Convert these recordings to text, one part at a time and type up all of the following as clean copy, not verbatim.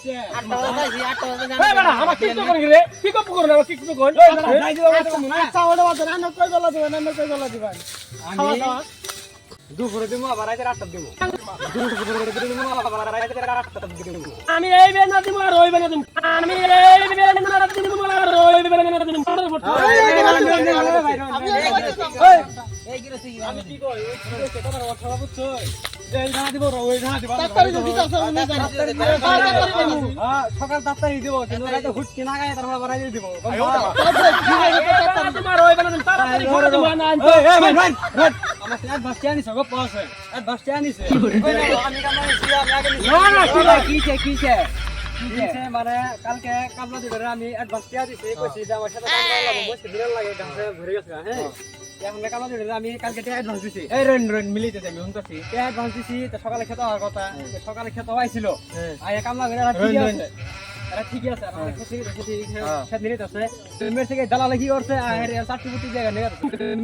হচ্ছে 8টা বাজে 8টা বাজে এই বেটা আমার কি তো করি রে কি কপ করে না কি তো কই যাই দিও আচ্ছা ওটা বাদ না কই গলা দিবেন না কই গলা দিবেন খাওয়া দাওয়া দুপুরে দিমু আবার রাতে 8টা দিমু দুপুরে দিমু আবার রাতে 8টা দিমু আমি এই বেনা দিমু আর ওই বেনা দিমু আমি এই বেনা দিমু আর ওই বেনা দিমু এই কি রসি আমি কি কই ওই তোমার কথা বুঝছো এই না দিব ওই না দিব তাড়াতাড়ি যদি কাছে না যাই হ্যাঁ সকাল 7টায় দিব কিন্তু রাতে হুটকি না গায় তারপর আবার রাতে দিব তোমার ওই বেনা দিমু তাড়াতাড়ি ঘরে দিমু না আমার এক বাস আনিস গো পাস এক বাস আনিস আমি কামাইছি আমি আগে না কিছে মানে কালকে কামলা দিবে আমি অ্যাডভান্স টিয়া দিছি কইছি যে আমার সাথে কামলা লাগবে বসে দিন লাগে গাছে ভরে গেছে হ্যাঁ এখন কামলা দিবে আমি কালকে টিয়া অ্যাডভান্স দিছি এই রেন মিলিতেছে আমি হুনতাছি টিয়া অ্যাডভান্স দিছি তো সকালে খেতে হওয়ার কথা সকালে খেতে হইছিল আই কামলা করে ঠিক আছে আরে ঠিক আছে আমরা খেতে নিতে আছে মেরে থেকে দালালে কি করছে আর চারটি বুটি জায়গা নেই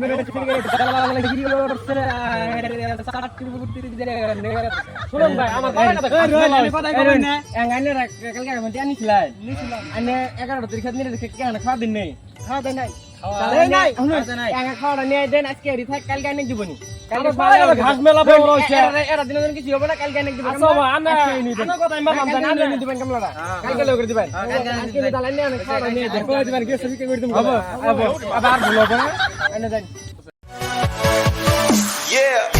মেরে থেকে দালালে কি করছে আর চারটি বুটি জায়গা নেই শুনুন ভাই আমার কথা কই না এঙ্গানে কালকে আমি টিয়া নিছিলাম আনে 11 তারিখ খেতে নিতে কেন খাওয়া দিন নেই খাওয়া দেয় নাই খাওয়াটা নিয়ে দেন আজকে রিথাক কালকে আনে দিবনি কালকে ঘাস মেলা বড় হচ্ছে এরা দিনের কিছু হবে না কালকে আনে দিবেন আচ্ছা ভাই আনা কথা মামাম জানা কালকে আনে দিবেন কামলাটা কালকে লোক দিবেন আজকে দালাল নিয়ে আনে খাওয়াটা নিয়ে দেন কই দিবেন গেছে কি করে দিমু আবার ভুল হবে না এনে দেন Yeah.